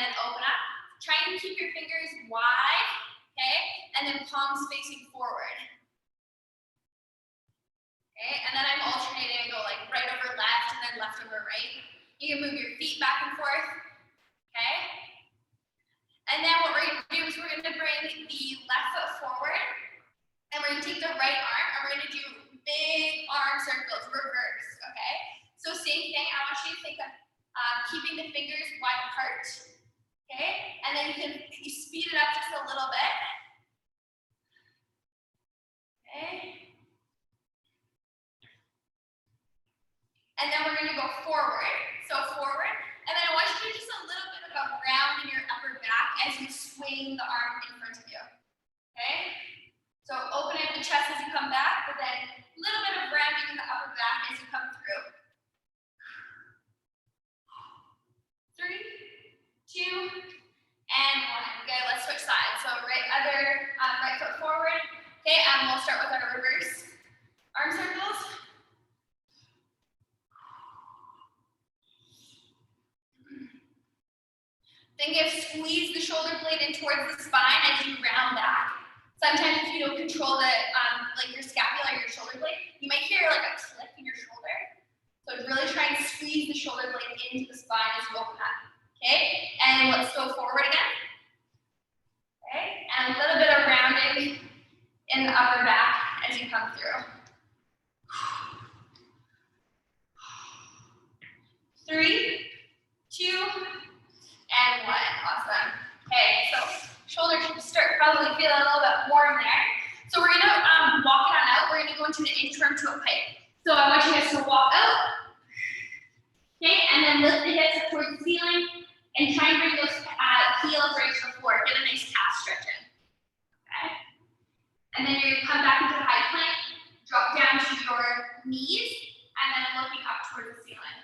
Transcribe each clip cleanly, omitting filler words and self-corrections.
then open up. Try and keep your fingers wide, okay? And then palms facing forward. Okay, and then I'm alternating and go like right over left and then left over right. You can move your feet back and forth, okay? And then what we're gonna do is we're gonna bring the left foot forward and we're gonna take the right arm and we're gonna do big arm circles, reverse, okay? So same thing, I want you to think of keeping the fingers wide apart, okay? And then you speed it up just a little bit, okay? And then we're gonna go forward, so forward, and then I want you to do just a little bit of a round in your upper back as you swing the arm in front of you, okay? So open up the chest as you come back, but then a little bit of rounding in the upper back as you come through. 3, 2, and 1. Good, let's switch sides. So right foot forward, okay, and we'll start with our reverse arm circles. Think of squeeze the shoulder blade in towards the spine as you round back. Sometimes if you don't control the like your scapula or your shoulder blade, you might hear like a click in your shoulder. So really try and squeeze the shoulder blade into the spine as you open up. Okay, and let's go forward again. Okay, and a little bit of rounding in the upper back as you come through. 3, 2, and 1. Awesome. Okay, so shoulders should start probably feeling a little bit warm there. So we're gonna walk it on out. We're gonna go into the inchworm to a pike. So I want you guys to walk out. Okay, and then lift the hips up towards the ceiling and try and bring those heels right to the floor. Get a nice calf stretch in. Okay. And then you're gonna come back into high plank, drop down to your knees, and then looking up towards the ceiling.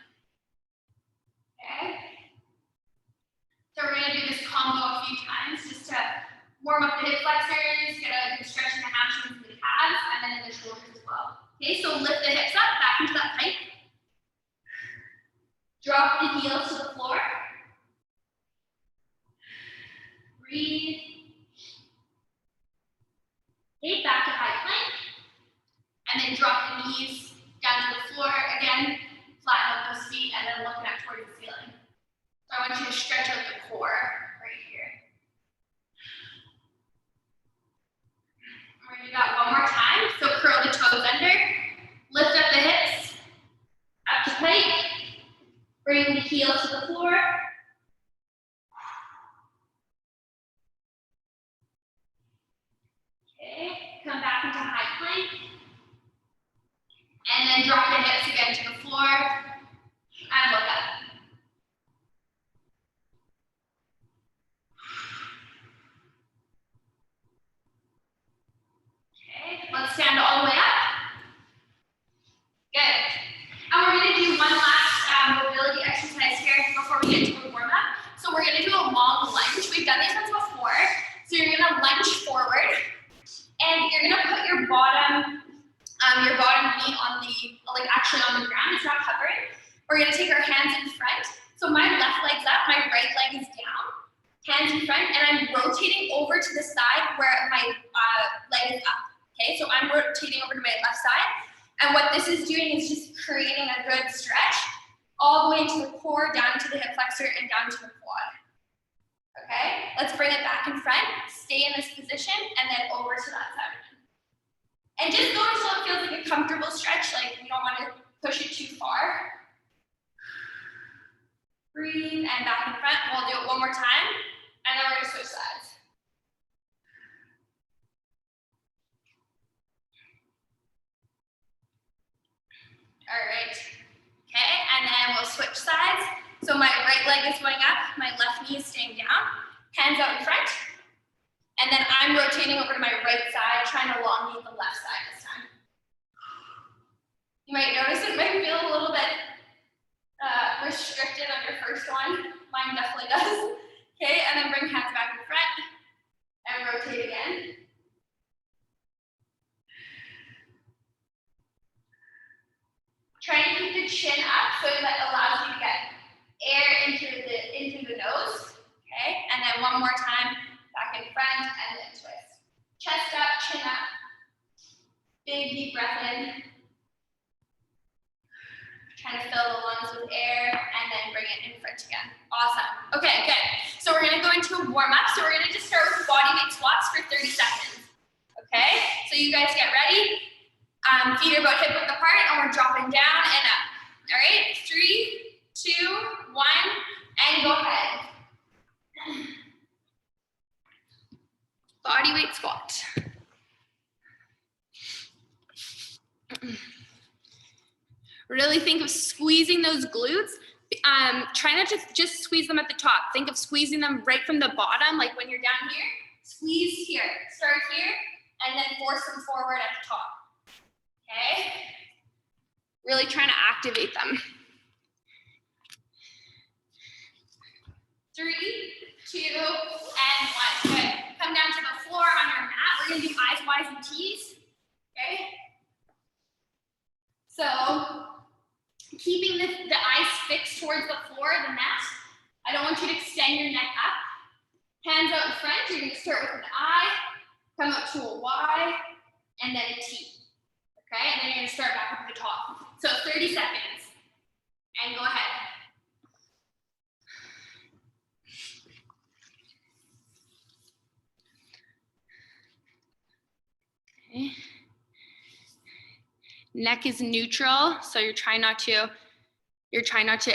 Okay. So we're going to do this combo a few times just to warm up the hip flexors, get a good stretch in the hamstrings and the calves, and then in the shoulders as well. Okay, so lift the hips up, back into that pike. Drop the heels to the floor. Breathe. Okay, back to high plank. And then drop the knees down to the floor. Again, flatten out those feet and then looking up towards the ceiling. So I want you to stretch out the core right here. We're going to do that one more time. So curl the toes under, lift up the hips, up to plank, bring the heels to the floor. Okay, come back into high plank. And then drop the hips again to the floor and look up. Let's stand all the way up. Good. And we're going to do one last mobility exercise here before we get to a warm up. So we're going to do a long lunge. We've done these ones before. So you're going to lunge forward, and you're going to put your bottom knee on actually on the ground. It's not covering. We're going to take our hands in front. So my left leg's up, my right leg is down. Hands in front, and I'm rotating over to the side where my leg is up. Okay, so I'm rotating over to my left side, and what this is doing is just creating a good stretch all the way into the core, down to the hip flexor, and down to the quad. Okay, let's bring it back in front, stay in this position, and then over to that side. And just go until it feels like a comfortable stretch, like you don't want to push it too far. Breathe, and back in front. We'll do it one more time, and then we're going to switch sides. All right, okay, and then we'll switch sides. So my right leg is going up, my left knee is staying down, hands out in front, and then I'm rotating over to my right side, trying to elongate the left side this time. You might notice it might feel a little bit restricted on your first one. Mine definitely does. Okay, and then bring hands back in front, and rotate again. Try and keep the chin up so that allows you to get air into the nose. deep breath in. Trying to fill the lungs with air, and then bring it in front again. Awesome. Okay, good. So we're gonna go into a warm-up. So we're gonna just start with bodyweight squats for 30 seconds. Okay, so you guys get ready. Feet are about hip width apart, and we're dropping down and up. All right, 3, 2, 1, and go ahead. Bodyweight squat. Really think of squeezing those glutes. Try not to just squeeze them at the top. Think of squeezing them right from the bottom, like when you're down here. Squeeze here. Start here, and then force them forward at the top. Okay? Really trying to activate them. 3, 2, and 1. Good. Come down to the floor on your mat. We're going to do eyes, Y's, and T's. Okay? So, keeping the eyes fixed towards the floor of the mat. I don't want you to extend your neck up. Hands out in front. You're going to start with an I, come up to a Y, and then a T. Okay? And then you're going to start back up at the top. So 30 seconds. And go ahead. Okay. Neck is neutral, so you're trying not to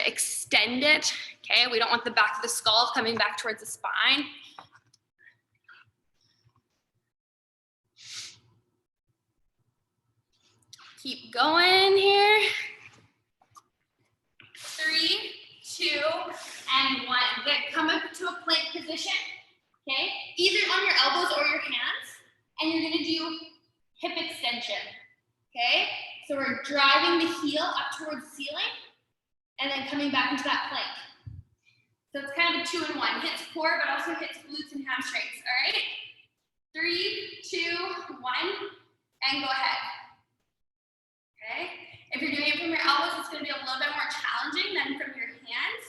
extend it. Okay, we don't want the back of the skull coming back towards the spine. Keep going here. 3, 2, and 1. Good. Come up to a plank position. Okay, either on your elbows or your hands, and you're gonna do hip extension. Okay, so we're driving the heel up towards the ceiling and then coming back into that plank. So it's kind of a 2-in-1. Hits core, but also hits glutes and hamstrings. All right, 3, 2, 1, and go ahead. Okay, if you're doing it from your elbows, it's going to be a little bit more challenging than from your hands.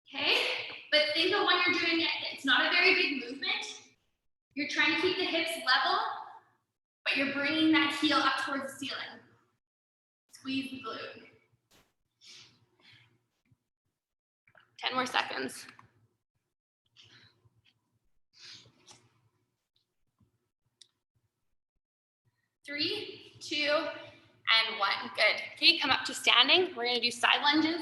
Okay, but think of when you're doing it, it's not a very big movement. You're trying to keep the hips level, but you're bringing that heel up towards the ceiling. Squeeze the glute. 10 more seconds. 3, 2, and 1. Good. Okay, come up to standing. We're going to do side lunges.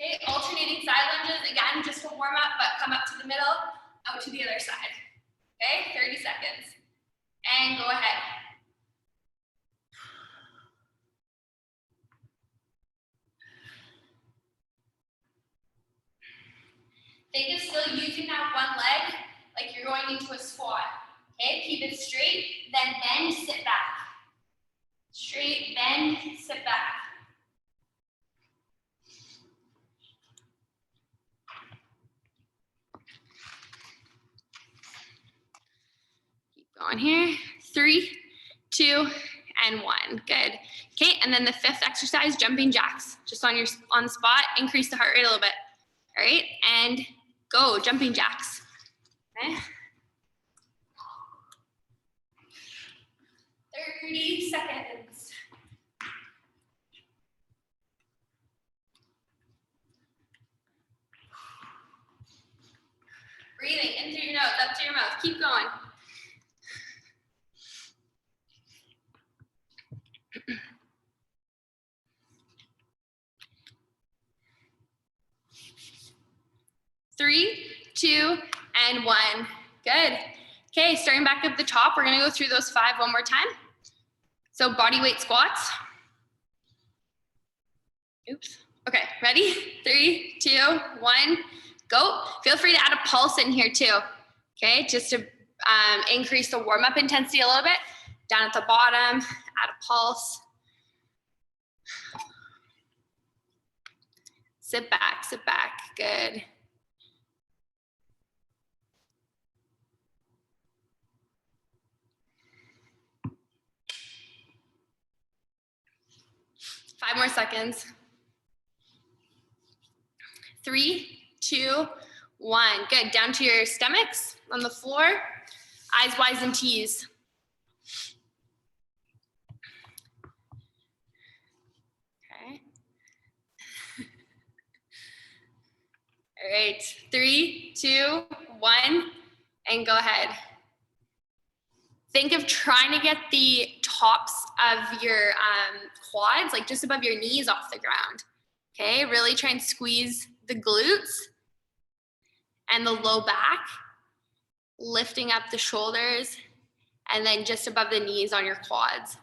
Okay, alternating side lunges. Again, just to warm up, but come up to the middle, out to the other side. Okay, 30 seconds. And go ahead. Think of still using that one leg like you're going into a squat. Okay, keep it straight, then bend, sit back. Straight, bend, sit back. Going here, 3, 2, and 1. Good. Okay, and then the 5th exercise, jumping jacks. Just on the spot, increase the heart rate a little bit. All right, and go, jumping jacks. Okay. 30 seconds. Breathing in through your nose, up to your mouth. Keep going. Three, 2, and 1. Good. Okay, starting back up the top, we're gonna go through those 5 one more time. So bodyweight squats. Oops. Okay, ready? 3, 2, 1, go. Feel free to add a pulse in here too. Okay, just to increase the warm-up intensity a little bit. Down at the bottom, add a pulse. Sit back, good. Five more seconds. 3, 2, 1. Good. Down to your stomachs on the floor. Eyes, Y's, and T's. right, 3, 2, 1, and go ahead. Think of trying to get the tops of your quads, like just above your knees off the ground. Okay, really try and squeeze the glutes and the low back, lifting up the shoulders, and then just above the knees on your quads.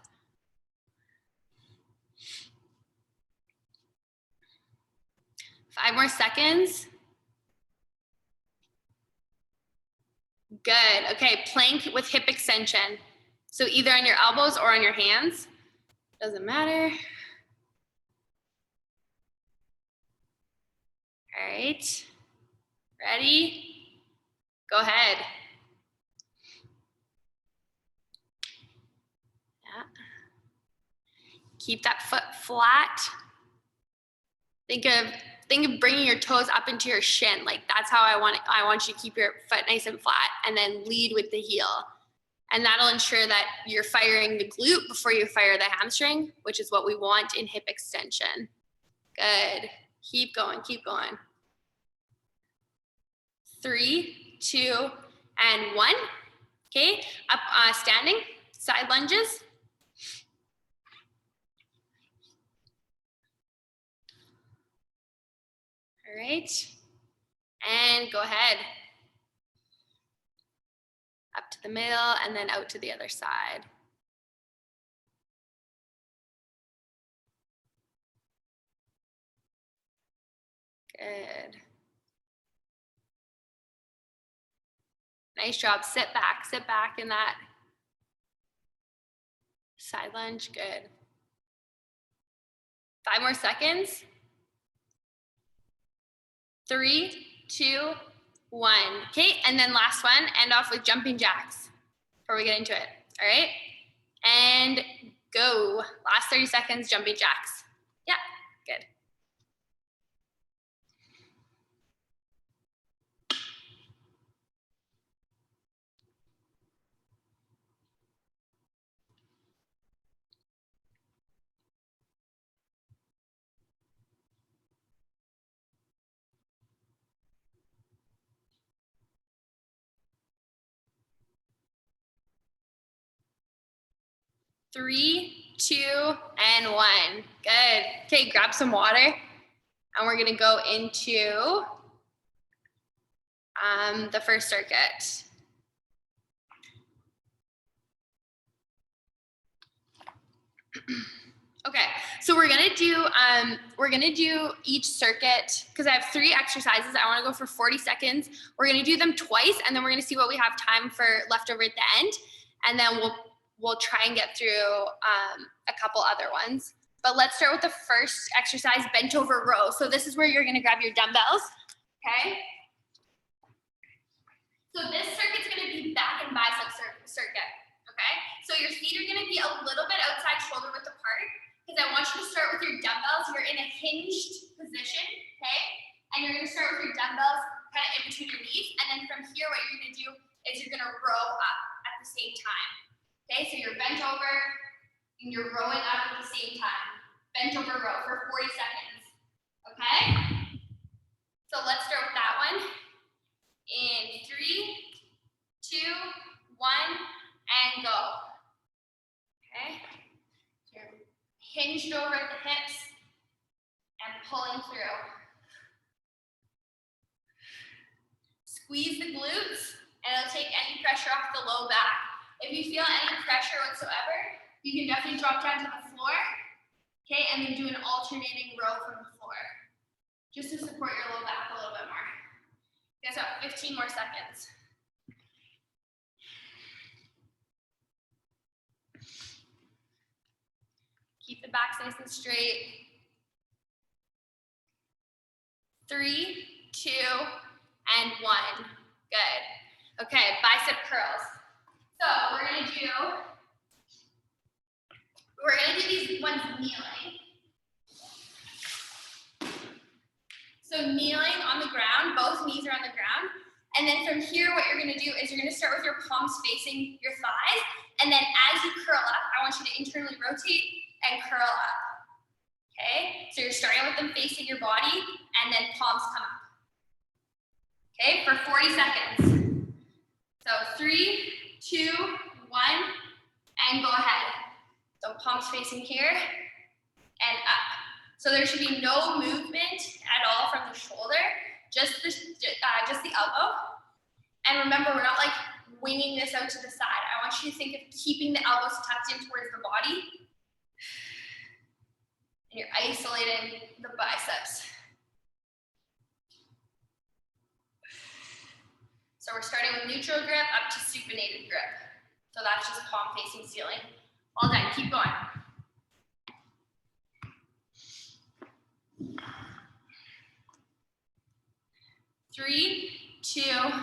Five more seconds. Good. Okay, plank with hip extension. So either on your elbows or on your hands. Doesn't matter. All right. Ready? Go ahead. Yeah. Keep that foot flat. Think of bringing your toes up into your shin. Like that's how I want you to keep your foot nice and flat, and then lead with the heel. And that'll ensure that you're firing the glute before you fire the hamstring, which is what we want in hip extension. Good. Keep going, keep going. 3, 2, and 1. Okay, up standing, side lunges. All right, and go ahead. Up to the middle and then out to the other side. Good. Nice job. Sit back in that side lunge. Good. 5 more seconds. 3, 2, 1. Okay, and then last one, end off with jumping jacks before we get into it. All right, and go. Last 30 seconds, jumping jacks. Yeah, good. Three, 2, and 1. Good. Okay, grab some water, and we're gonna go into the first circuit. Okay, so we're gonna do each circuit because I have 3 exercises. I want to go for 40 seconds. We're gonna do them twice, and then we're gonna see what we have time for left over at the end, and then we'll try and get through a couple other ones. But let's start with the first exercise, bent over row. So this is where you're gonna grab your dumbbells. Okay. So this circuit's gonna be back and bicep circuit. Okay. So your feet are gonna be a little bit outside shoulder width apart, because I want you to start with your dumbbells. You're in a hinged position, okay? And you're gonna start with your dumbbells kind of in between your knees. And then from here, what you're gonna do is you're gonna row up at the same time. Okay, so you're bent over and you're rowing up at the same time. Bent over row for 40 seconds, okay? So let's start with that one. In 3, 2, 1, and go. Okay, so you're hinged over at the hips and pulling through. Squeeze the glutes, and it'll take any pressure off the low back. If you feel any pressure whatsoever, you can definitely drop down to the floor, okay, and then do an alternating row from the floor, just to support your low back a little bit more. You guys have 15 more seconds. Keep the backs nice and straight. 3, 2, and 1. Good. Okay, bicep curls. So we're gonna do these ones kneeling. So kneeling on the ground, both knees are on the ground. And then from here, what you're gonna do is you're gonna start with your palms facing your thighs. And then as you curl up, I want you to internally rotate and curl up. Okay? So you're starting with them facing your body, and then palms come up. Okay, for 40 seconds. So 3, 2, 1, and go ahead. So palms facing here and up. So there should be no movement at all from the shoulder, just the elbow. And remember, we're not like winging this out to the side. I want you to think of keeping the elbows tucked in towards the body. And you're isolating the biceps. So we're starting with neutral grip up to supinated grip. So that's just palm facing ceiling. All done, keep going. Three, 2, 1.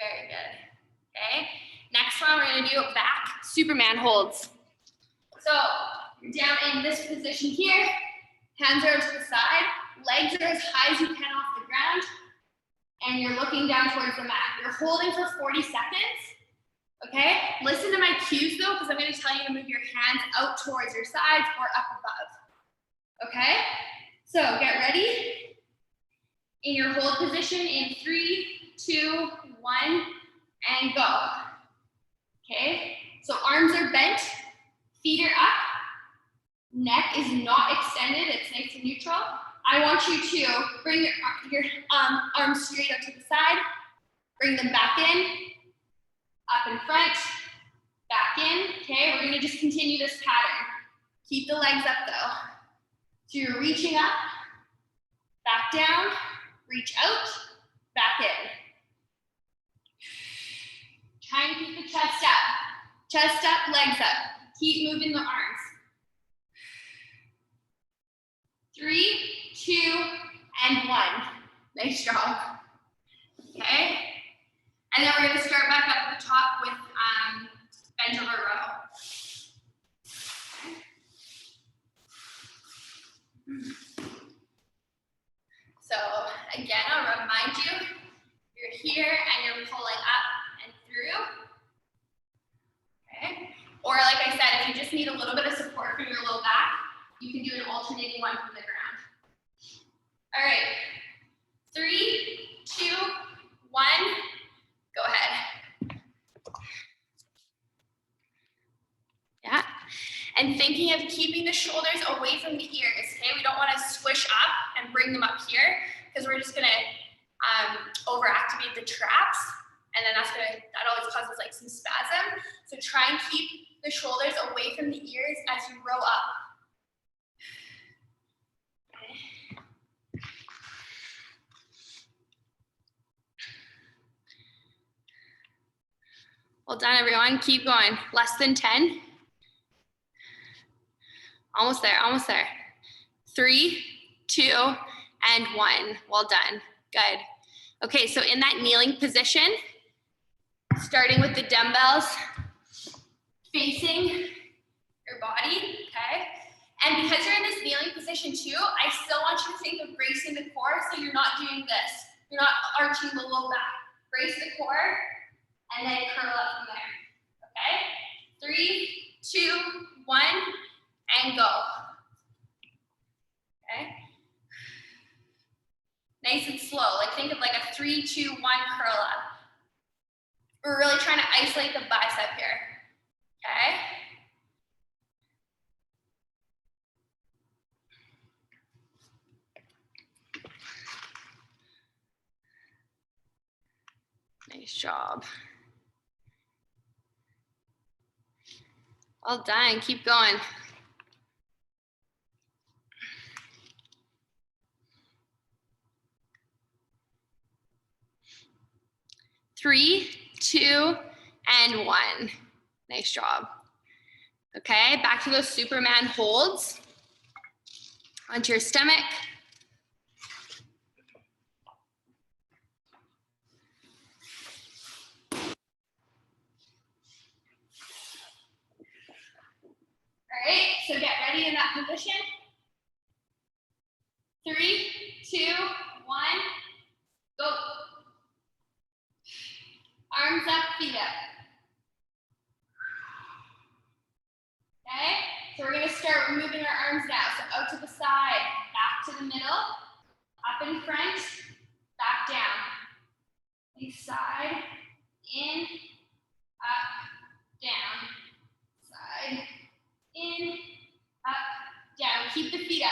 Very good. Okay. Next one, we're gonna do back Superman holds. So you're down in this position here. Hands are to the side. Legs are as high as you can off the ground. And you're looking down towards the mat. You're holding for 40 seconds. Okay. Listen to my cues though, because I'm going to tell you to move your hands out towards your sides or up above. Okay. So get ready. In your hold position in 3, 2, 1, and go. Okay, so arms are bent, feet are up, neck is not extended, it's nice and neutral. I want you to bring your arms straight out to the side, bring them back in, up in front, back in. Okay, we're gonna just continue this pattern. Keep the legs up though. So you're reaching up, back down, reach out, back in. Try and keep the chest up. Chest up, legs up. Keep moving the arms. 3, 2, and 1. Nice job. Okay. And then we're going to start back up at the top with bench over row. So again, I'll remind you, you're here and you're pulling up and through. Okay. Or like I said, if you just need a little bit of support from your low back, you can do an alternating one from the ground. All right. 3, 2, 1. Go ahead. Yeah. And thinking of keeping the shoulders away from the ears, okay? We don't want to squish up and bring them up here because we're just going to overactivate the traps, and then that always causes like some spasm. So try and keep the shoulders away from the ears as you row up. Okay. Well done, everyone. Keep going. Less than 10. Almost there, almost there. 3, 2, and 1. Well done. Good. Okay, so in that kneeling position, starting with the dumbbells facing your body, okay? And because you're in this kneeling position too, I still want you to think of bracing the core, so you're not doing this. You're not arching the low back. Brace the core, and then curl up from there, okay? 3, 2, 1, and go. Okay? Nice and slow. Like think of like a 3, 2, 1 curl up. We're really trying to isolate the bicep here. Okay? Nice job. Well done. Keep going. 3, 2, and 1. Nice job. Okay, back to those Superman holds. Onto your stomach. All right, so get ready in that position. 3, 2, 1, go. Arms up, feet up. Okay, so we're gonna start moving our arms now. So out to the side, back to the middle, up in front, back down. Each side, in, up, down. Side, in, up, down. Keep the feet up.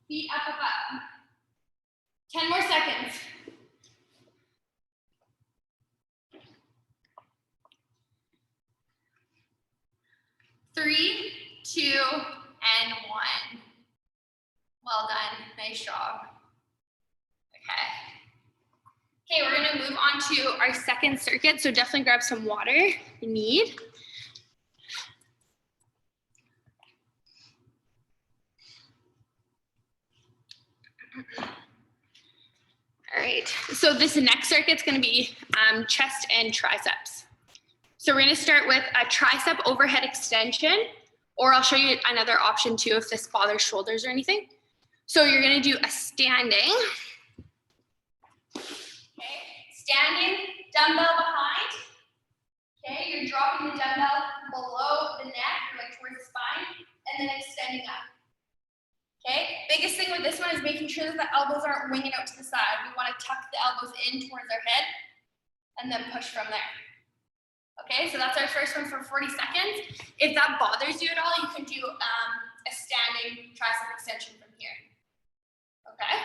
Feet up, up, up. 10 more seconds. 3, 2, and 1. Well done. Nice job. Okay, we're going to move on to our second circuit, so definitely grab some water if you need. All right, so this next circuit's going to be chest and triceps. So we're going to start with a tricep overhead extension, or I'll show you another option too if this bothers shoulders or anything. So you're going to do a standing. Okay, standing, dumbbell behind. Okay, you're dropping the dumbbell below the neck, or like towards the spine, and then extending up. Okay, biggest thing with this one is making sure that the elbows aren't winging out to the side. We want to tuck the elbows in towards our head, and then push from there. Okay, so that's our first one for 40 seconds. If that bothers you at all, you can do a standing tricep extension from here. Okay,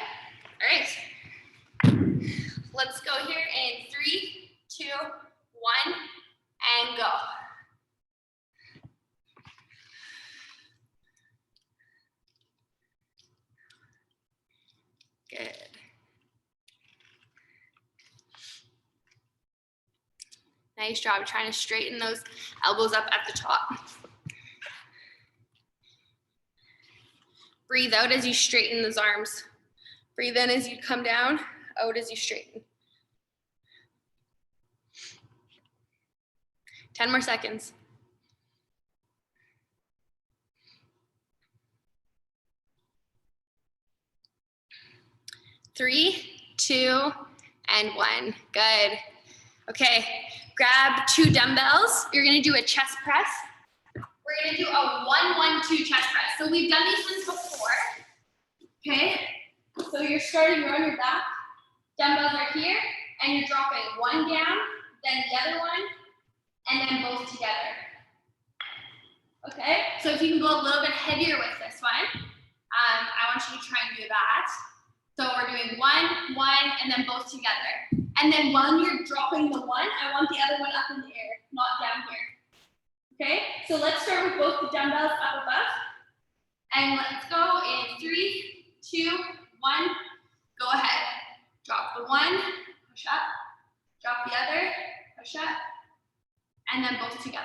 all right. Let's go here in 3, 2, 1, and go. Good. Nice job trying to straighten those elbows up at the top. Breathe out as you straighten those arms. Breathe in as you come down, out as you straighten. 10 more seconds. 3, 2, and 1. Good. Okay, grab 2 dumbbells. You're gonna do a chest press. We're gonna do a 1-1-2 chest press. So we've done these ones before. Okay, so you're starting, you're on your back. Dumbbells are here, and you're dropping one down, then the other one, and then both together. Okay, so if you can go a little bit heavier with this one, I want you to try and do that. So we're doing 1, 1, and then both together. And then when you're dropping the one, I want the other one up in the air, not down here. Okay, so let's start with both the dumbbells up above. And let's go in 3, 2, 1, go ahead. Drop the one, push up, drop the other, push up, and then both together.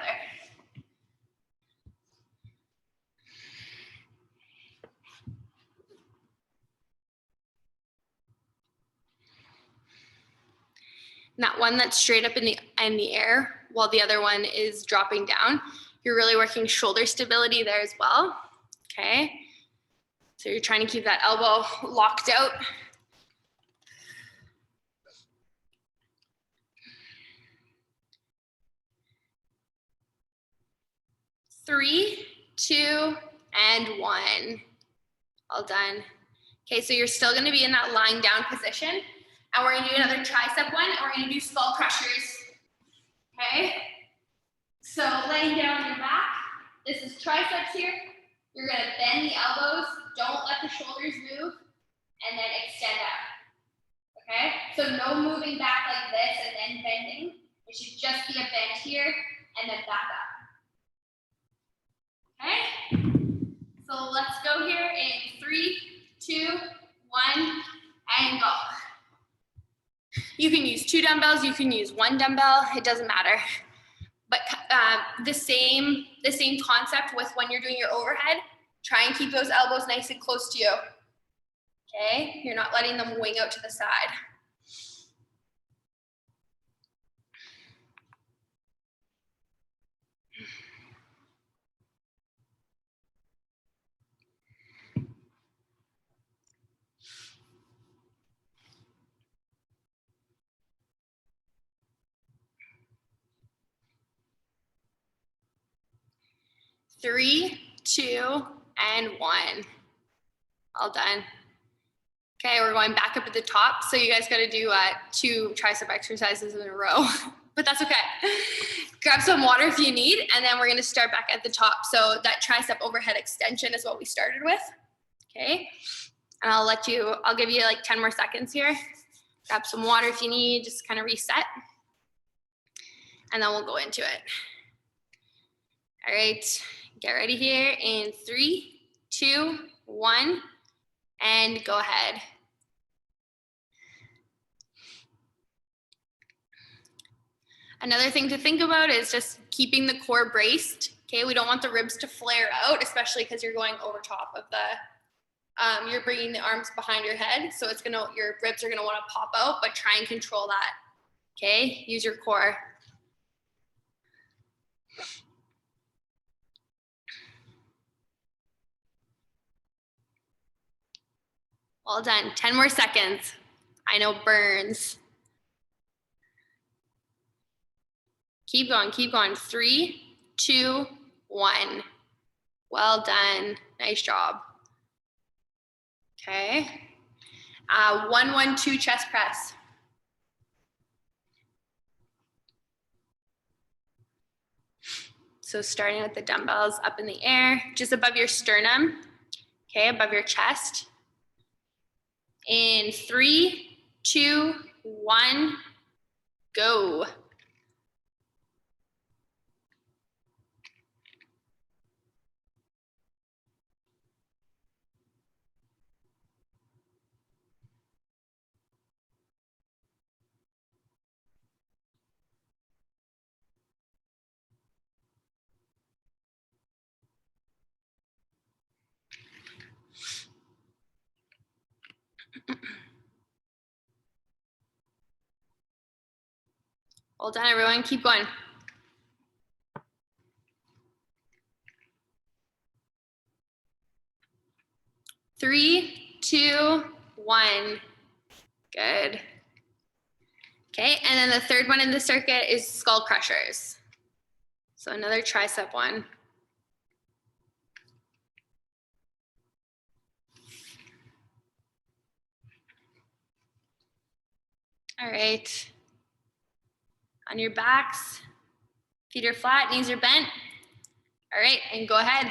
And that one that's straight up in the air while the other one is dropping down, you're really working shoulder stability there as well. Okay, so you're trying to keep that elbow locked out. 3, 2, and 1. All done. Okay, so you're still gonna be in that lying down position. And we're gonna do another tricep one, and we're gonna do skull crushers. Okay? So laying down on your back, this is triceps here. You're gonna bend the elbows, don't let the shoulders move, and then extend out. Okay? So no moving back like this and then bending. It should just be a bend here and then back up. Okay? So let's go here in 3, 2, 1, and go. You can use 2 dumbbells, you can use 1 dumbbell, it doesn't matter. But the same concept with when you're doing your overhead, try and keep those elbows nice and close to you. Okay, you're not letting them wing out to the side. Three, 2, and 1. All done. Okay, we're going back up at the top. So you guys got to do 2 tricep exercises in a row, but that's okay. Grab some water if you need, and then we're going to start back at the top. So that tricep overhead extension is what we started with. Okay, and I'll give you like 10 more seconds here. Grab some water if you need, just kind of reset, and then we'll go into it. All right, get ready here in 3, 2, 1, and go ahead. Another thing to think about is just keeping the core braced. Okay, we don't want the ribs to flare out, especially because you're going over top of the, you're bringing the arms behind your head. So your ribs are gonna wanna pop out, but try and control that. Okay, use your core. Well done, 10 more seconds. I know burns. Keep going, keep going. 3, 2, 1. Well done, nice job. Okay, 1, 1, 2 chest press. So starting with the dumbbells up in the air, just above your sternum, okay, above your chest. In 3, 2, 1, go. Well done, everyone. Keep going. 3, 2, 1. Good. Okay, and then the third one in the circuit is skull crushers. So another tricep one. All right. On your backs, feet are flat, knees are bent. All right, and go ahead.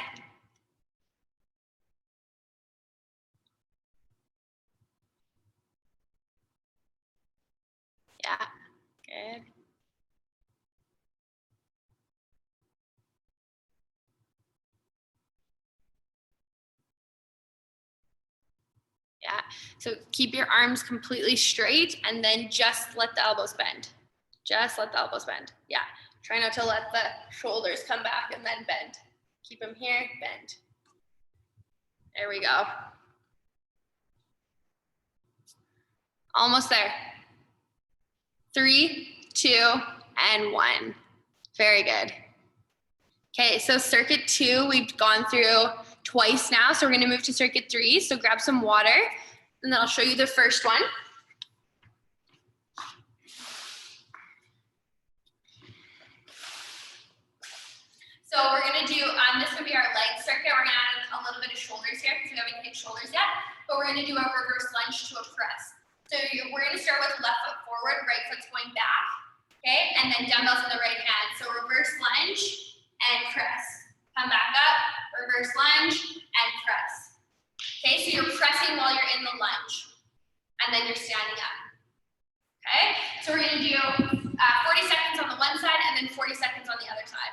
Yeah, good. Yeah, so keep your arms completely straight and then just let the elbows bend. Just let the elbows bend. Yeah, try not to let the shoulders come back and then bend. Keep them here, bend. There we go. Almost there. 3, 2, and 1. Very good. Okay, so circuit 2, we've gone through twice now, so we're gonna move to circuit 3. So grab some water, and then I'll show you the first one. So we're gonna do, this would be our leg circuit. We're gonna add a little bit of shoulders here, because we haven't hit shoulders yet, but we're gonna do a reverse lunge to a press. So we're gonna start with left foot forward, right foot's going back, okay? And then dumbbells in the right hand. So reverse lunge and press. Come back up, reverse lunge and press. Okay, so you're pressing while you're in the lunge, and then you're standing up. Okay, so we're gonna do 40 seconds on the one side and then 40 seconds on the other side.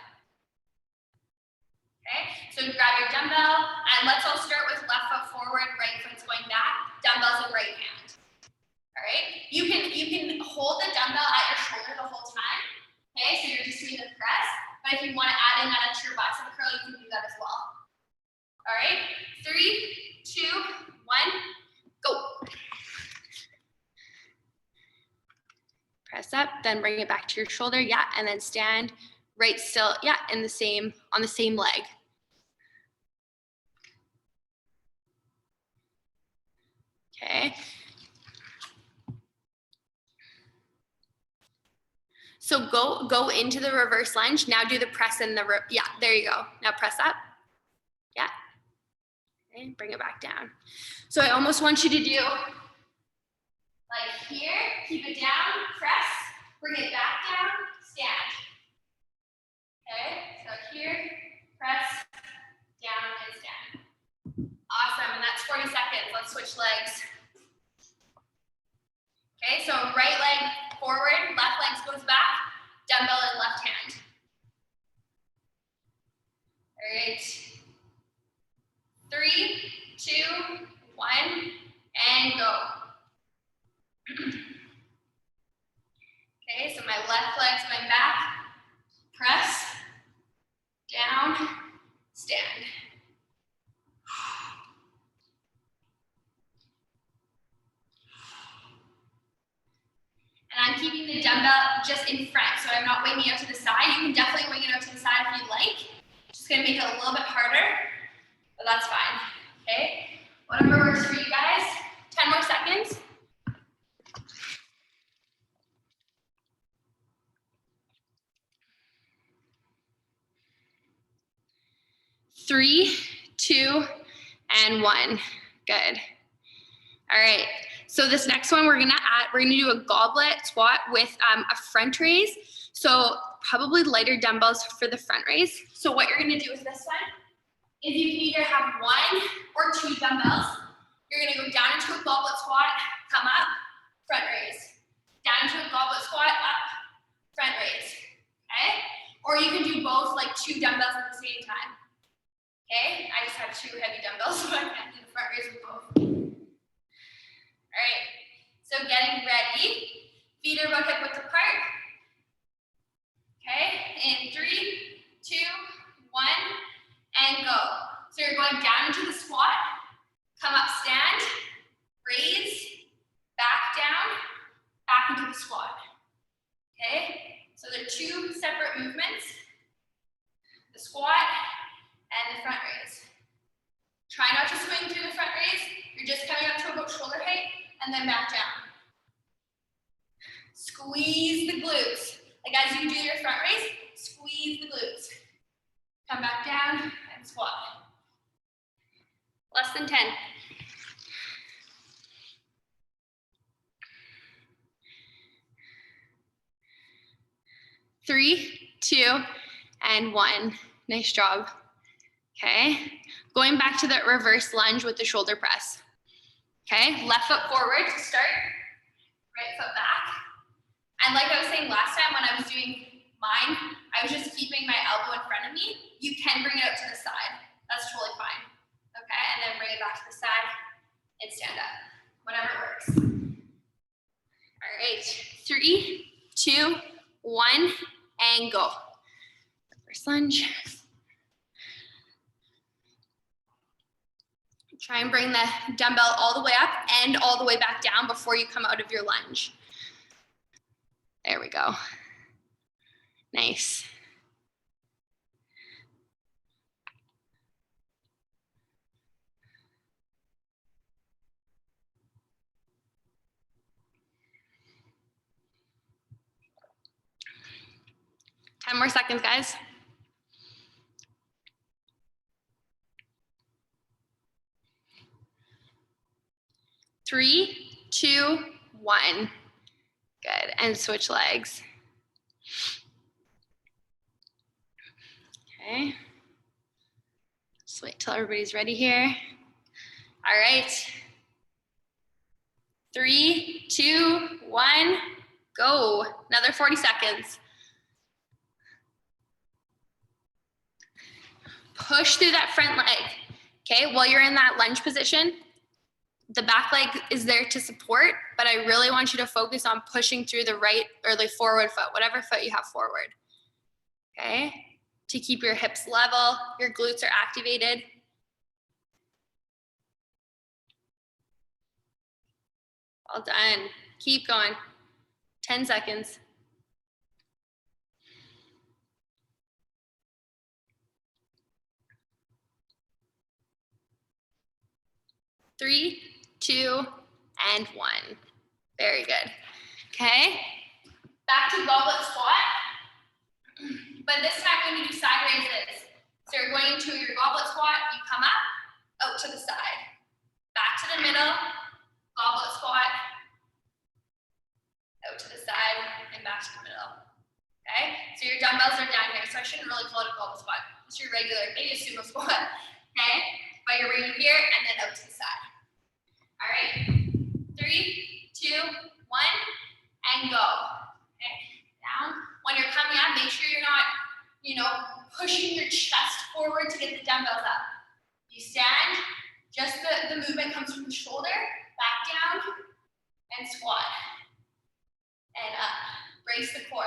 Okay, so grab your dumbbell, and let's all start with left foot forward, right foot's going back, dumbbells in right hand. All right, you can hold the dumbbell at your shoulder the whole time. Okay, so you're just doing the press, but if you want to add in that up to your bicep curl, you can do that as well. All right, 3, 2, 1, go. Press up, then bring it back to your shoulder, yeah, and then stand right still, yeah, on the same leg. Okay. So go into the reverse lunge. Now do the press in the, yeah, there you go. Now press up. Yeah. Okay, bring it back down. So I almost want you to do keep it down, press, bring it back down, stand. Okay, so here, press, down, and stand. Awesome, and that's 40 seconds. Let's switch legs. Okay, so right leg forward, left leg goes back, dumbbell in left hand. All right. 3, 2, 1, and go. Okay, so my left leg's going back, press, down, stand. And I'm keeping the dumbbell just in front, so I'm not winging out to the side. You can definitely wing it out to the side if you like. Just gonna make it a little bit harder, but that's fine, okay? Whatever works for you guys. 10 more seconds. 3, 2, and 1. Good. All right. So this next one we're gonna do a goblet squat with a front raise. So probably lighter dumbbells for the front raise. So what you're gonna do with this one is you can either have 1 or 2 dumbbells. You're gonna go down into a goblet squat, come up, front raise. Down into a goblet squat, up, front raise. Okay? Or you can do both, like 2 dumbbells at the same time. Okay? I just have 2 heavy dumbbells, so I can't do the front raise with both. All right, so getting ready. Feet are about hip width apart. Okay, in 3, 2, 1, and go. So you're going down into the squat, come up, stand, raise, back down, back into the squat. Okay, so they're 2 separate movements, the squat and the front raise. Try not to swing through the front raise. You're just coming up to about shoulder height and then back down. Squeeze the glutes. Like as you do your front raise, squeeze the glutes. Come back down and squat. Less than 10. 3, 2, and 1. Nice job. Okay, going back to the reverse lunge with the shoulder press. Okay, left foot forward to start, right foot back. And like I was saying last time when I was doing mine, I was just keeping my elbow in front of me. You can bring it out to the side. That's totally fine. Okay, and then bring it back to the side and stand up. Whatever works. All right, 3, 2, 1, and go. Reverse lunge. Try and bring the dumbbell all the way up and all the way back down before you come out of your lunge. There we go. Nice. Ten more seconds, guys. 3, 2, 1. Good, and switch legs. Okay. Just wait till everybody's ready here. All right. 3, 2, 1, go. Another 40 seconds. Push through that front leg. Okay, while you're in that lunge position, the back leg is there to support, but I really want you to focus on pushing through the right or the forward foot, whatever foot you have forward. Okay, to keep your hips level, your glutes are activated. Well done. Keep going. 10 seconds. 3, 2, and 1. Very good. Okay, back to goblet squat. But this time we're going to do side raises. So you're going to your goblet squat, you come up, out to the side. Back to the middle, goblet squat, to the middle. Okay, so your dumbbells are down here, so I shouldn't really call it a goblet squat. It's your regular, maybe a sumo squat. Okay, but you're bringing here and then out to the side. All right, 3, 2, 1, and go. Okay, down. When you're coming up, make sure you're not, pushing your chest forward to get the dumbbells up. You stand, just the movement comes from the shoulder, back down, and squat. And up. Brace the core.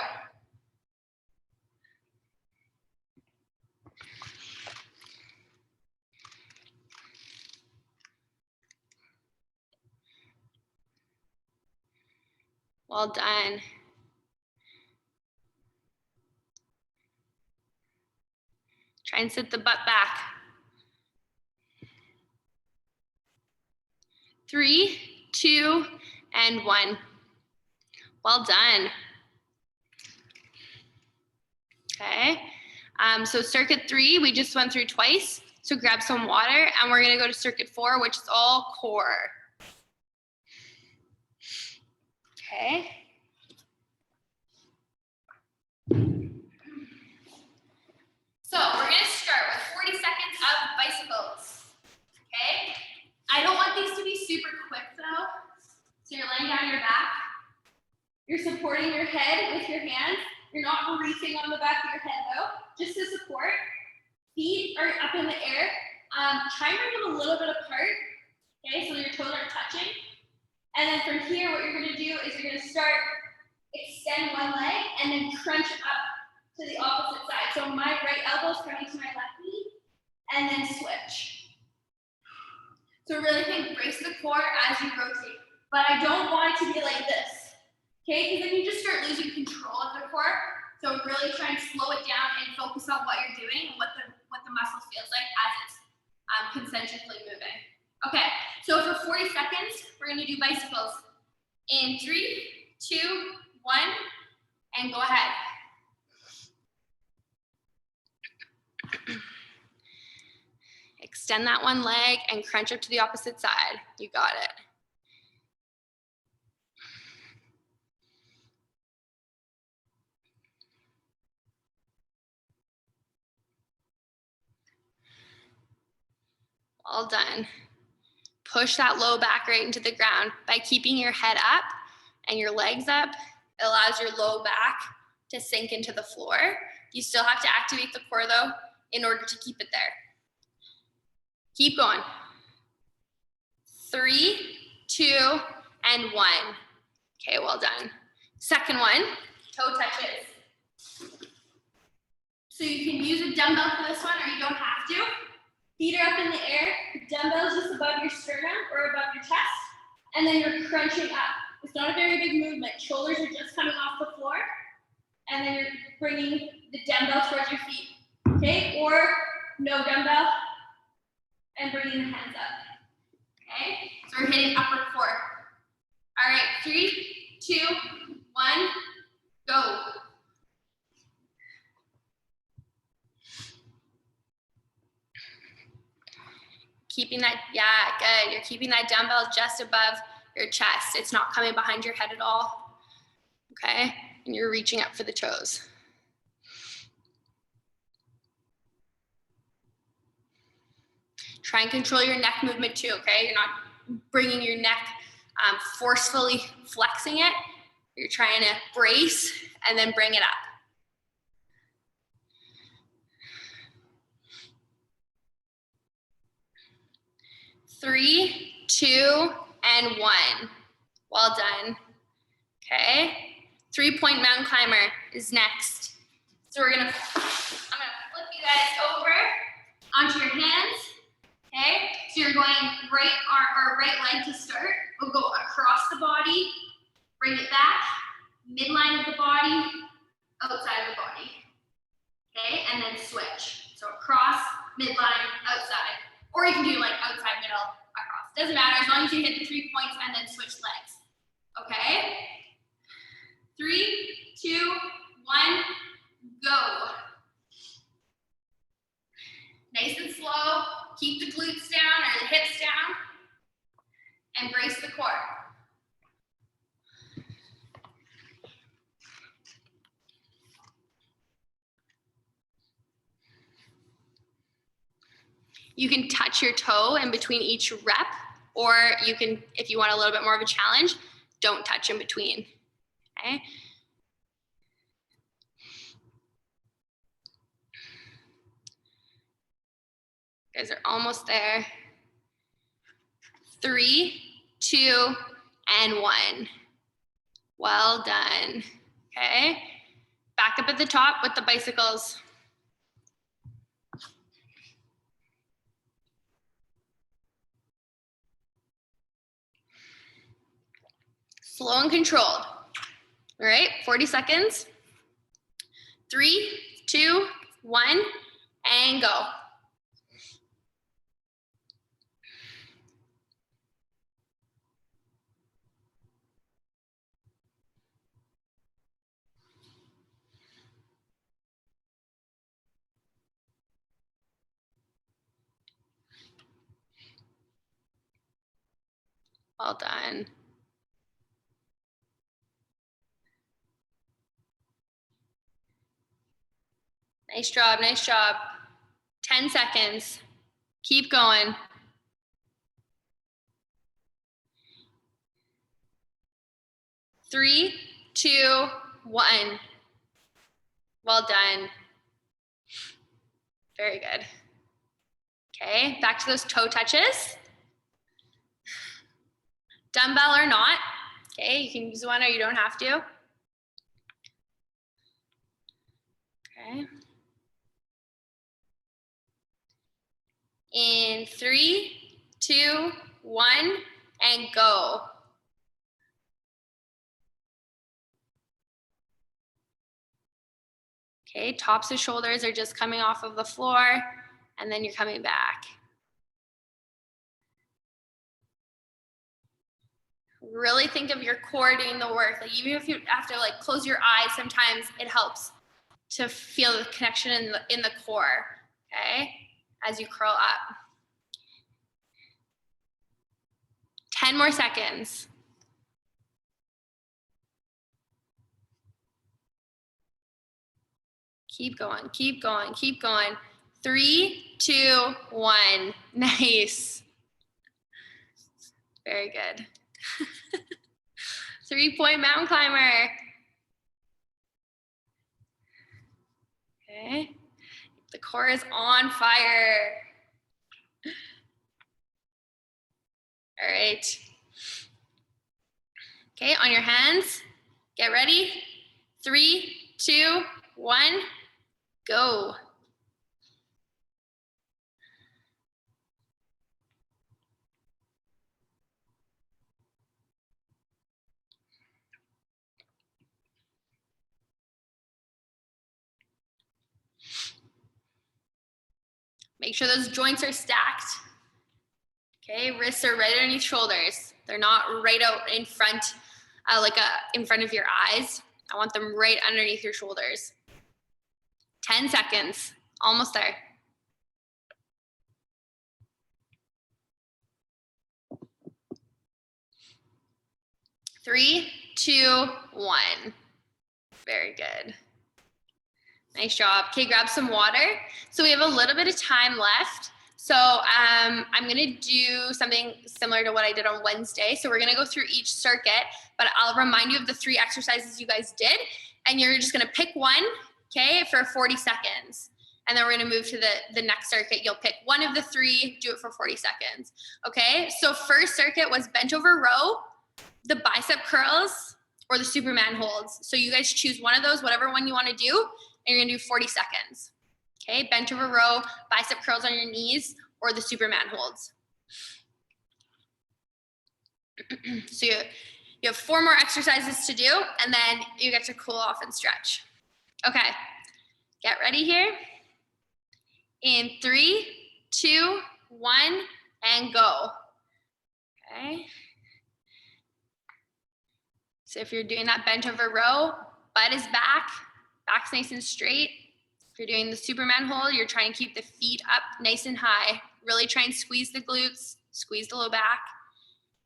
Well done. Try and sit the butt back. 3, 2, and 1. Well done. Okay, so circuit 3, we just went through twice. So grab some water and we're gonna go to circuit 4, which is all core. Okay. So we're gonna start with 40 seconds of bicycles. Okay, I don't want these to be super quick though. So you're laying down your back. You're supporting your head with your hands. You're not reaching on the back of your head though, just to support. Feet are up in the air. Try and bring them a little bit apart. Okay, so your toes aren't touching. And then from here, what you're gonna do is you're gonna start, extend one leg and then crunch up to the opposite side. So my right elbow is coming to my left knee and then switch. So really think, brace the core as you rotate. But I don't want it to be like this. Okay, because then you just start losing control of the core. So really try and slow it down and focus on what you're doing and what the muscle feels like as it's concentrically moving. Okay, so for 40 seconds, we're gonna do bicycles. In 3, 2, 1, and go ahead. Extend that one leg and crunch up to the opposite side. You got it. All done. Push that low back right into the ground. By keeping your head up and your legs up, it allows your low back to sink into the floor. You still have to activate the core though in order to keep it there. Keep going. 3, 2, and 1. Okay, well done. Second one, toe touches. So you can use a dumbbell for this one or you don't have to. Feet are up in the air, dumbbells just above your sternum or above your chest, and then you're crunching up. It's not a very big movement. Shoulders are just coming off the floor, and then you're bringing the dumbbell towards your feet, okay? Or no dumbbell, and bringing the hands up, okay? So we're hitting upper core. All right, 3, 2, 1, go. Keeping that, yeah, good. You're keeping that dumbbell just above your chest. It's not coming behind your head at all, okay? And you're reaching up for the toes. Try and control your neck movement too, okay? You're not bringing your neck, forcefully flexing it. You're trying to brace and then bring it up. 3, 2, and 1. Well done. Okay. 3-point mountain climber is next. So I'm gonna flip you guys over onto your hands. Okay. So you're going right arm or right leg to start. We'll go across the body, bring it back, midline of the body, outside of the body. Okay, and then switch. So across, midline, outside. Or you can do like outside, middle, across. Doesn't matter as long as you hit the 3 points and then switch legs. Okay? 3, 2, 1, go. Nice and slow. Keep the glutes down or the hips down. And brace the core. You can touch your toe in between each rep, or you can, if you want a little bit more of a challenge, don't touch in between, okay? You guys are almost there. 3, 2, and 1. Well done, okay? Back up at the top with the bicycles. Slow and controlled. All right, 40 seconds. 3, 2, 1, and go. Well done. Nice job, nice job. 10 seconds. Keep going. 3, 2, 1. Well done. Very good. Okay, back to those toe touches. Dumbbell or not. Okay, you can use one or you don't have to. Okay. In 3, 2, 1, and go. Okay, tops of shoulders are just coming off of the floor, and then you're coming back. Really think of your core doing the work. Like even if you have to like close your eyes, sometimes it helps to feel the connection in the core, okay? As you curl up. 10 more seconds. Keep going, keep going, keep going. 3, 2, 1. Nice. Very good. 3-point mountain climber. Okay. The core is on fire. All right. Okay, on your hands. Get ready. 3, 2, 1. Go. Make sure those joints are stacked. Okay, wrists are right underneath shoulders. They're not right out in front, in front of your eyes. I want them right underneath your shoulders. 10 seconds, almost there. 3, 2, 1. Very good. Nice job. Okay, grab some water. So we have a little bit of time left. So I'm gonna do something similar to what I did on Wednesday. So we're gonna go through each circuit, but I'll remind you of the 3 exercises you guys did, and you're just gonna pick one, okay, for 40 seconds. And then we're gonna move to the next circuit. You'll pick one of the 3, do it for 40 seconds, okay? So first circuit was bent over row, the bicep curls, or the Superman holds. So you guys choose one of those, whatever one you wanna do, and you're gonna do 40 seconds. Okay, bent over row, bicep curls on your knees, or the Superman holds. So you have 4 more exercises to do, and then you get to cool off and stretch. Okay, get ready here. In 3, 2, 1, and go. Okay. So if you're doing that bent over row, butt is back, back's nice and straight. If you're doing the Superman hold, you're trying to keep the feet up nice and high. Really try and squeeze the glutes, squeeze the low back.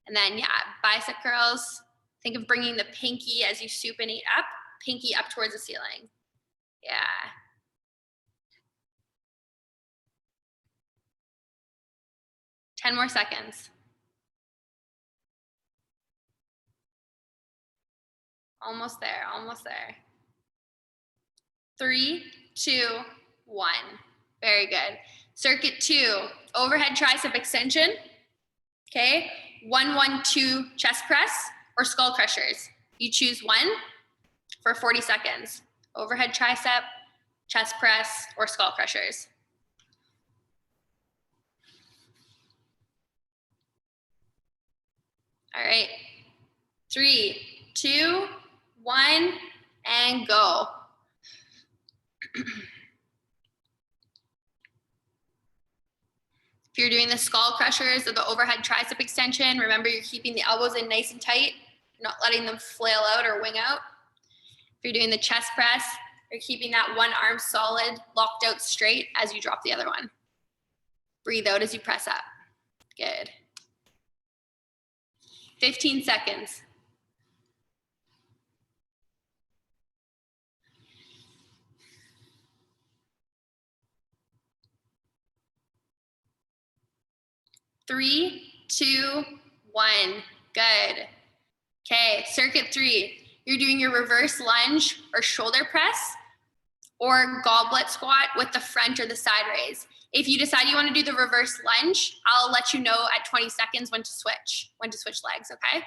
And then, yeah, bicep curls. Think of bringing the pinky as you supinate up, pinky up towards the ceiling. Yeah. 10 more seconds. Almost there, almost there. 3, 2, 1. Very good. Circuit 2, overhead tricep extension. Okay, 1, 1, 2 chest press or skull crushers. You choose one for 40 seconds. Overhead tricep, chest press, or skull crushers. All right, 3, 2, 1, and go. If you're doing the skull crushers or the overhead tricep extension, remember you're keeping the elbows in nice and tight, not letting them flail out or wing out. If you're doing the chest press, you're keeping that one arm solid, locked out straight as you drop the other one. Breathe out as you press up. Good. 15 seconds. Three, 2, 1. Good. Okay, circuit 3. You're doing your reverse lunge or shoulder press or goblet squat with the front or the side raise. If you decide you want to do the reverse lunge, I'll let you know at 20 seconds when to switch legs, okay?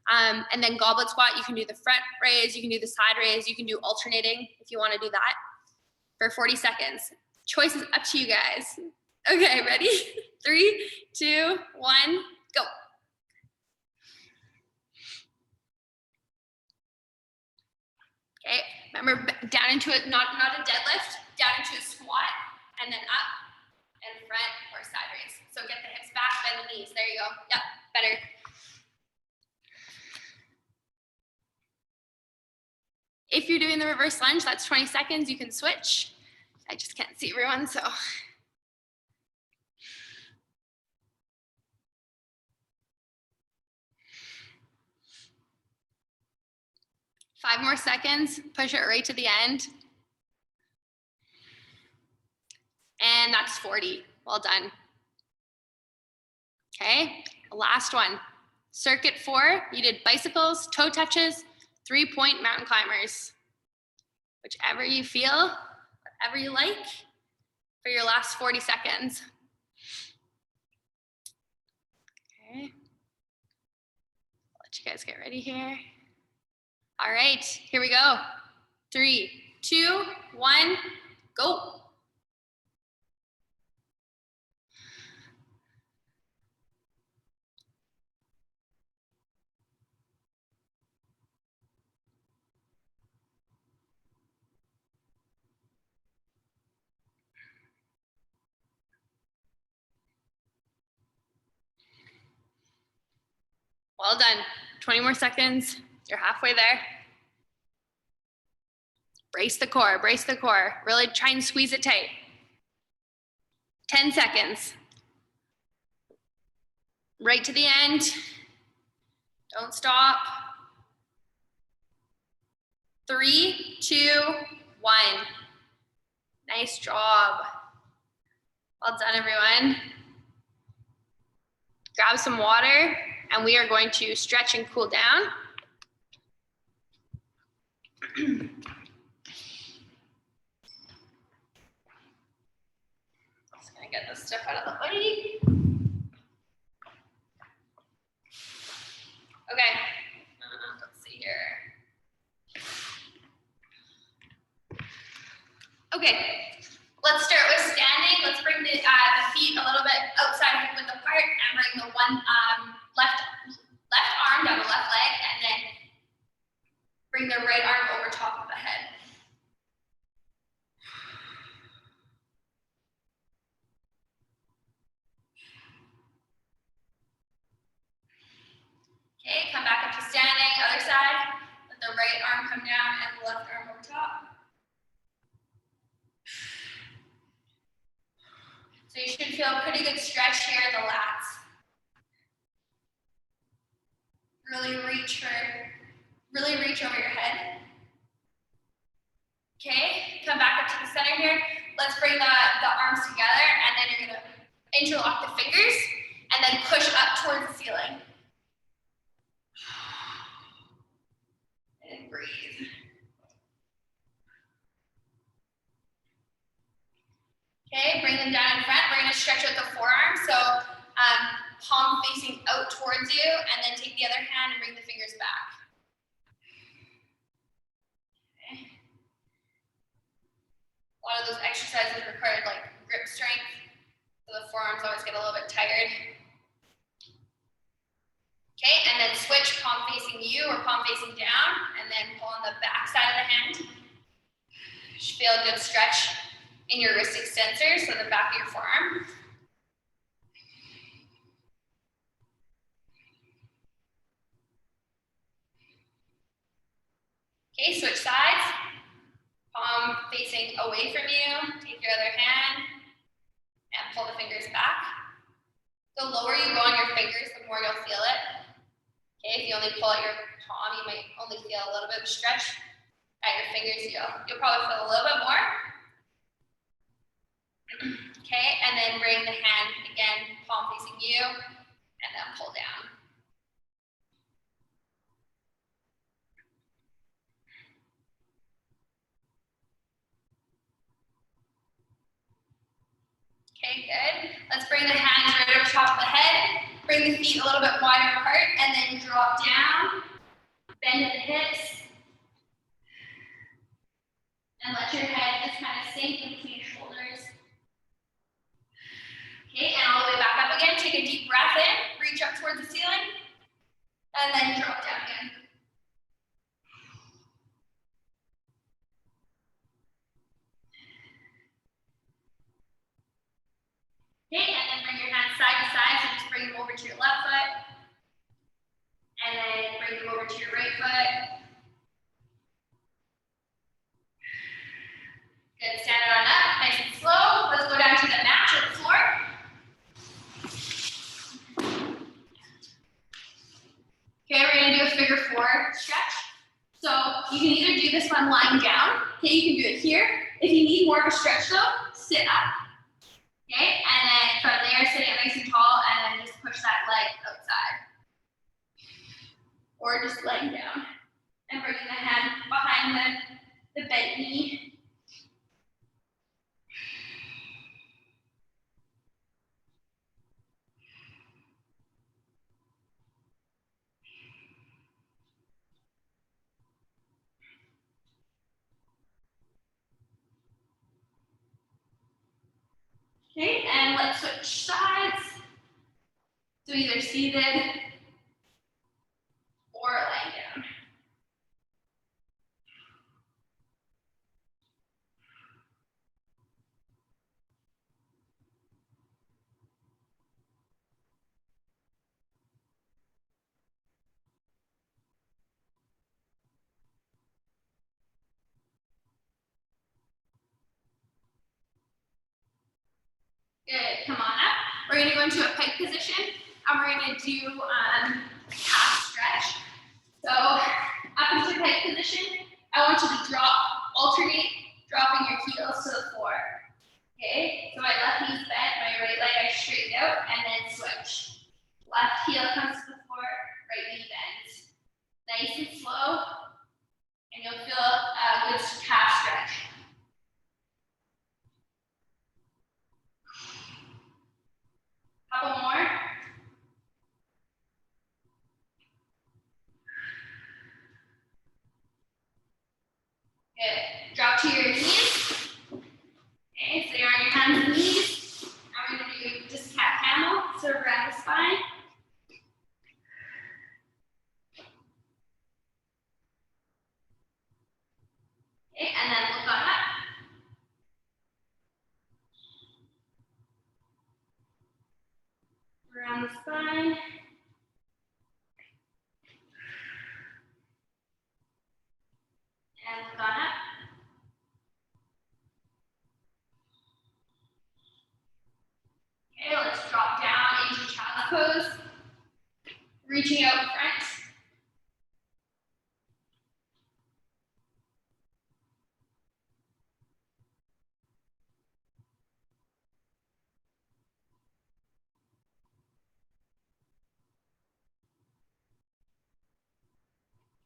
And then goblet squat, you can do the front raise, you can do the side raise, you can do alternating if you want to do that for 40 seconds. Choice is up to you guys. Okay, ready? 3, 2, 1, go. Okay, remember down into it, not a deadlift, down into a squat, and then up and front or side raise. So get the hips back, bend the knees. There you go. Yep, better. If you're doing the reverse lunge, that's 20 seconds. You can switch. I just can't see everyone, so. Five more seconds, push it right to the end. And that's 40, well done. Okay, last one. Circuit 4, you did bicycles, toe touches, 3-point mountain climbers. Whichever you feel, whatever you like for your last 40 seconds. Okay, let you guys get ready here. All right, here we go. 3, 2, 1, go. Well done. 20 more seconds. You're halfway there. Brace the core, brace the core. Really try and squeeze it tight. 10 seconds. Right to the end. Don't stop. 3, 2, 1. Nice job. Well done, everyone. Grab some water, and we are going to stretch and cool down. Just gonna get this stuff out of the way. Okay, let's see here. Okay, let's start with standing. Let's bring the feet a little bit outside with apart and bring the one left arm down the left leg, and then bring the right arm over top of the head. Okay, come back up to standing, other side. Let the right arm come down and the left arm over top. So you should feel a pretty good stretch here in the lats. Really reach over your head. Okay, come back up to the center here. Let's bring the arms together, and then you're gonna interlock the fingers, and then push up towards the ceiling. And breathe. Okay, bring them down in front. We're going to stretch out the forearm. So palm facing out towards you, and then take the other hand and bring the fingers back. Okay. A lot of those exercises required like grip strength, so the forearms always get a little bit tired. Okay, and then switch palm facing you or palm facing down, and then pull on the back side of the hand. You should feel a good stretch in your wrist extensor, so the back of your forearm. Okay, switch sides. Palm facing away from you. Take your other hand and pull the fingers back. The lower you go on your fingers, the more you'll feel it. Okay, if you only pull out your palm, you might only feel a little bit of stretch at your fingers. You'll probably feel a little bit more. Okay, and then bring the hand again, palm facing you, and then pull down. Okay, good. Let's bring the hands right over top of the head. Bring the feet a little bit wider apart, and then drop down. Bend at the hips. And let your head just kind of sink in between your shoulders. Okay, and all the way back up again. Take a deep breath in. Reach up towards the ceiling. And then drop down again. Okay, and then bring your hands side to side, so just bring them over to your left foot, and then bring them over to your right foot. Good, stand it on up, nice and slow. Let's go down to the mat or the floor. Okay, we're gonna do a figure four stretch. So you can either do this one lying down, okay, you can do it here. If you need more of a stretch though, sit up. Okay, and then from there, sitting up nice and tall, and then just push that leg outside. Or just laying down and bringing the hand behind the bent knee. Okay, and let's switch sides. So either seated or lying down. Good, come on up. We're gonna go into a pike position, and we're gonna do calf stretch. So up into pike position, I want you to alternate dropping your heels to the floor. Okay, so my left knee's bent, my right leg I straighten out, and then switch. Left heel comes to the floor, right knee bends. Nice and slow, and you'll feel a good calf stretch. Couple more. Good. Drop to your knees. Okay, so you're on your hands and knees. Now we're going to do just cat camel, so around the spine. Okay, and then look on up. Around the spine. And look on up. Okay, let's drop down into child's pose. Reaching out front.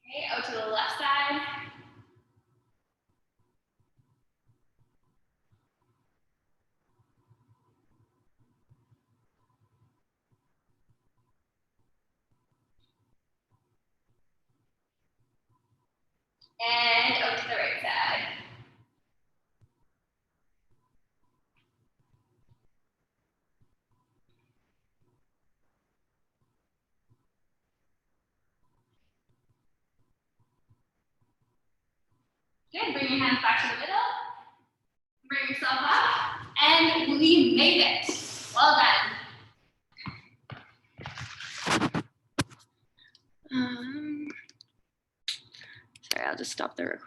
Okay, out to the left side. And out to the right side. Good, bring your hands back to the middle. Bring yourself up, and we made it. Well done. Sorry, I'll just stop the recording.